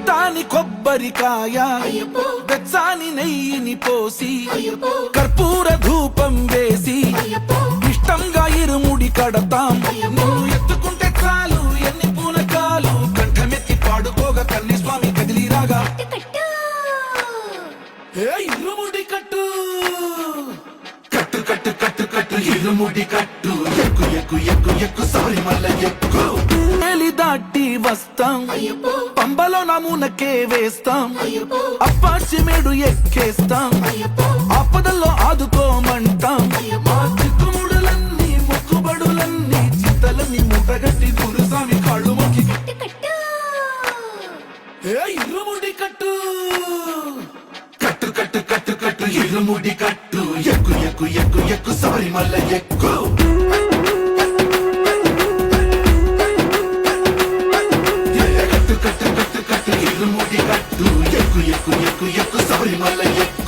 మెత్తాని కొబ్బరికాయ వెచ్చాని నెయ్యిని పోసి కర్పూర ధూపం వేసి ఇష్టంగా ఇరుముడి కడతాం. నువ్వు ఎత్తుకుంటే చాలు ఎన్ని పూనకాలు కంఠమెత్తి పాడుకోగా కన్ని స్వామి కదిలిరాగా ఇరుముడి కట్టు కట్టు కట్టు కట్టు కట్టు ఇరుముడి కట్టు ఎక్కు ఎక్కు ఎక్కు ఎక్కు శబరిమల ఎక్కు. దాటి వస్తాం పంబలో నమూనకే వేస్తాం అప్పాచిమేడు ఎక్కేస్తాం ఆపదల్లో ఆదుకోమంటాం. మా చిక్కుముడులన్నీ మొక్కుబడులన్నీ చిత్తలన్నీ ముట్టగట్టి గురుస్వామి కాళ్ళు మొక్కి ఇరుముడి కట్టు కట్టు కట్టు కట్టు కట్టు ఇరుముడి కట్టు ఎక్కు ఎక్కు ఎక్కు ఎక్కు శబరిమల ఎక్కు. ఇరుముడి కట్టు ఎక్కు ఎక్కు ఎక్కుు ఎక్కుు ఎక్కుు శబరిమల ఎక్కు.